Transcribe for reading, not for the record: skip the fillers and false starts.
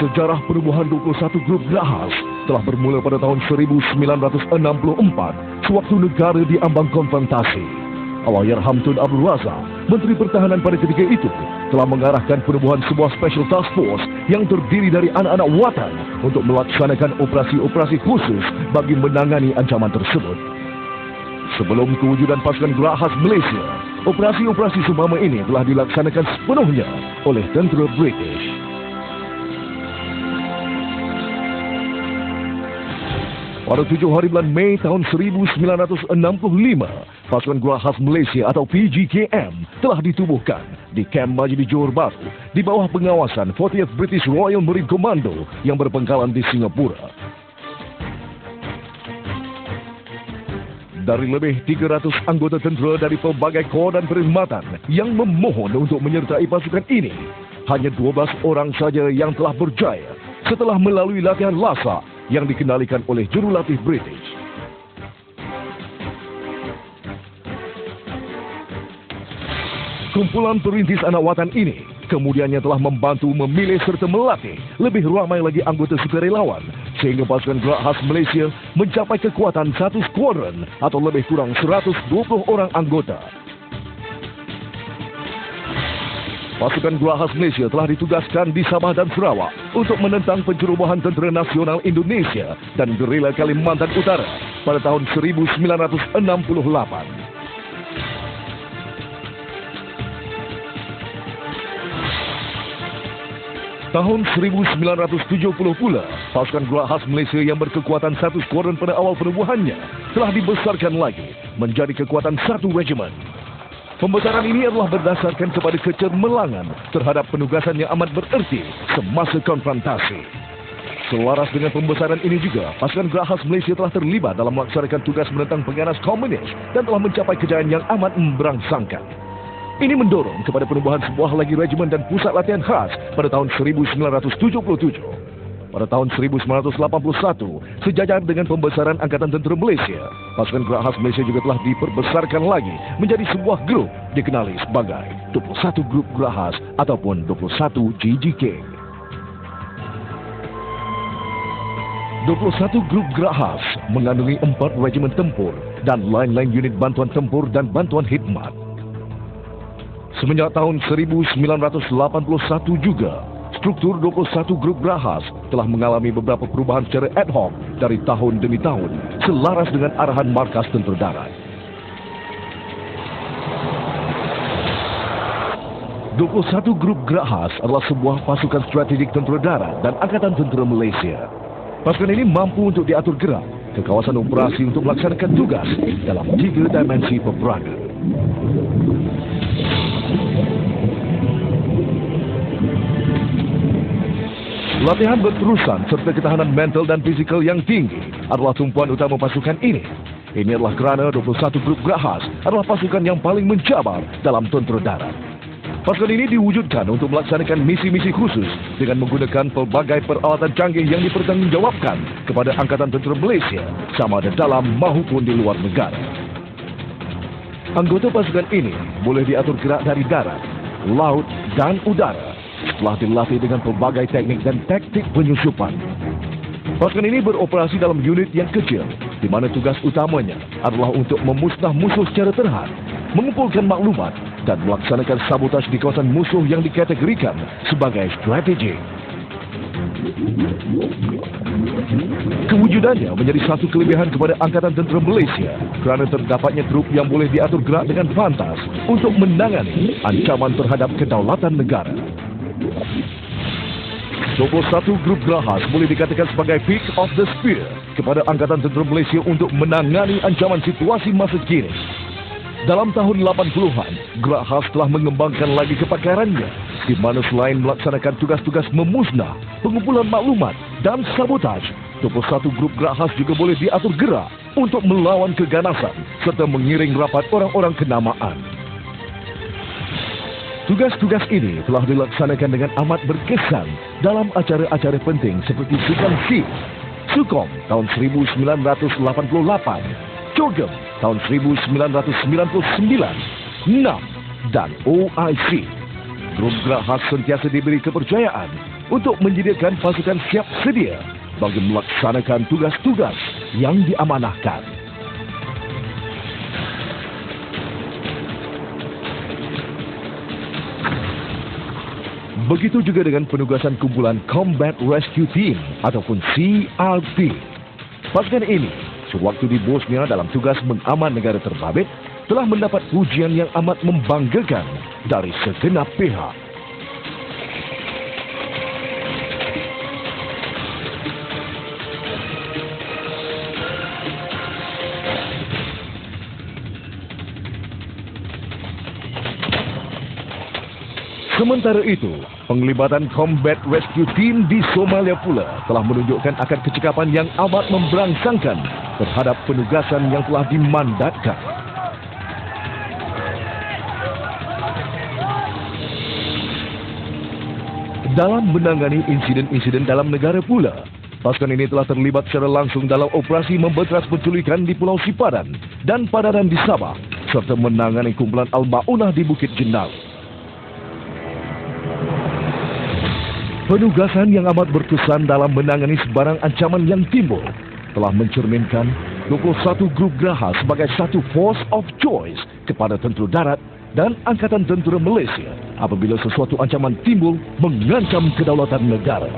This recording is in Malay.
Sejarah penubuhan 21 grup Grahas telah bermula pada tahun 1964 sewaktu negara diambang konfrontasi. Allahyarham Tun Abdul Razak, Menteri Pertahanan pada ketika itu, telah mengarahkan penubuhan sebuah Special Task Force yang terdiri dari anak-anak watan untuk melaksanakan operasi-operasi khusus bagi menangani ancaman tersebut. Sebelum kewujudan pasukan Grahas Malaysia, operasi-operasi seumpama ini telah dilaksanakan sepenuhnya oleh tentera British. Pada 7 hari bulan Mei tahun 1965, pasukan Grahas Malaysia atau PGKM telah ditubuhkan di Kamp Majidi Johor Bahru di bawah pengawasan 40th British Royal Marine Commando yang berpangkalan di Singapura. Dari lebih 300 anggota tentera dari pelbagai kor dan perkhidmatan yang memohon untuk menyertai pasukan ini, hanya 12 orang saja yang telah berjaya setelah melalui latihan LASA yang dikendalikan oleh jurulatih British. Kumpulan perintis anak watan ini kemudiannya telah membantu memilih serta melatih lebih ramai lagi anggota sukarelawan sehingga pasukan Grahas Malaysia mencapai kekuatan satu skuadron atau lebih kurang 120 orang anggota. Pasukan Grahas Malaysia telah ditugaskan di Sabah dan Sarawak untuk menentang pencerobohan Tentera Nasional Indonesia dan gerila Kalimantan Utara pada tahun 1968. Tahun 1970 pula, pasukan Grahas Malaysia yang berkekuatan satu skuadron pada awal penubuhannya telah dibesarkan lagi menjadi kekuatan satu regimen. Pembesaran ini adalah berdasarkan kepada kecermelangan terhadap penugasan yang amat bererti semasa konfrontasi. Selaras dengan pembesaran ini juga, pasukan Grahas Malaysia telah terlibat dalam melaksanakan tugas menentang pengganas komunis dan telah mencapai kejayaan yang amat memberangsangkan. Ini mendorong kepada penubuhan sebuah lagi regimen dan pusat latihan khas pada tahun 1977. Pada tahun 1981, sejajar dengan pembesaran Angkatan Tentera Malaysia, pasukan Grahas Malaysia juga telah diperbesarkan lagi menjadi sebuah grup dikenali sebagai 21 Grup Grahas ataupun 21 GGK. 21 Grup Grahas mengandungi 4 regimen tempur dan lain-lain unit bantuan tempur dan bantuan khidmat. Semenjak tahun 1981 juga, struktur 21 Grup Grahas telah mengalami beberapa perubahan secara ad hoc dari tahun demi tahun, selaras dengan arahan Markas Tentera Darat. 21 Grup Grahas adalah sebuah pasukan strategik Tentera Darat dan Angkatan Tentera Malaysia. Pasukan ini mampu untuk diatur gerak ke kawasan operasi untuk melaksanakan tugas dalam 3 dimensi peperangan. Latihan berterusan serta ketahanan mental dan fizikal yang tinggi adalah tumpuan utama pasukan ini. Ini adalah kerana 21 Grup Grahas adalah pasukan yang paling mencabar dalam tentera darat. Pasukan ini diwujudkan untuk melaksanakan misi-misi khusus dengan menggunakan pelbagai peralatan canggih yang dipertanggungjawabkan kepada Angkatan Tentera Malaysia sama ada dalam maupun di luar negara. Anggota pasukan ini boleh diatur gerak dari darat, laut dan udara setelah dilatih dengan pelbagai teknik dan taktik penyusupan. Pasukan ini beroperasi dalam unit yang kecil, di mana tugas utamanya adalah untuk memusnah musuh secara terhad, mengumpulkan maklumat, dan melaksanakan sabotaj di kawasan musuh yang dikategorikan sebagai strategik. Kewujudannya menjadi satu kelebihan kepada Angkatan Tentera Malaysia kerana terdapatnya grup yang boleh diatur gerak dengan pantas untuk menangani ancaman terhadap kedaulatan negara. 21 Grup Grahas boleh dikatakan sebagai peak of the spear kepada Angkatan Tentera Malaysia untuk menangani ancaman situasi masa kini. Dalam tahun 80-an, Grahas telah mengembangkan lagi kepakarannya, di mana selain melaksanakan tugas-tugas memusnah, pengumpulan maklumat, dan sabotaj, 21 Grup Grahas juga boleh diatur gerak untuk melawan keganasan serta mengiring rapat orang-orang kenamaan. Tugas-tugas ini telah dilaksanakan dengan amat berkesan dalam acara-acara penting seperti Sukan SEA, Sukom tahun 1988, Cogem tahun 1999, NAM, dan OIC. Grup Grahas sentiasa diberi kepercayaan untuk menyediakan pasukan siap sedia bagi melaksanakan tugas-tugas yang diamanahkan. Begitu juga dengan penugasan kumpulan Combat Rescue Team ataupun CRT. Pasukan ini, sewaktu di Bosnia dalam tugas mengaman negara terbabit, telah mendapat pujian yang amat membanggakan dari segenap pihak. Sementara itu, penglibatan Combat Rescue Team di Somalia pula telah menunjukkan akan kecekapan yang amat memberangsangkan terhadap penugasan yang telah dimandatkan. Dalam menangani insiden-insiden dalam negara pula, pasukan ini telah terlibat secara langsung dalam operasi memberantas penculikan di Pulau Sipadan dan Padaran di Sabah, serta menangani kumpulan Al-Ma'unah di Bukit Jendal. Penugasan yang amat berkesan dalam menangani sebarang ancaman yang timbul telah mencerminkan 21 grup geraha sebagai satu force of choice kepada tentera darat dan Angkatan Tentera Malaysia apabila sesuatu ancaman timbul mengancam kedaulatan negara.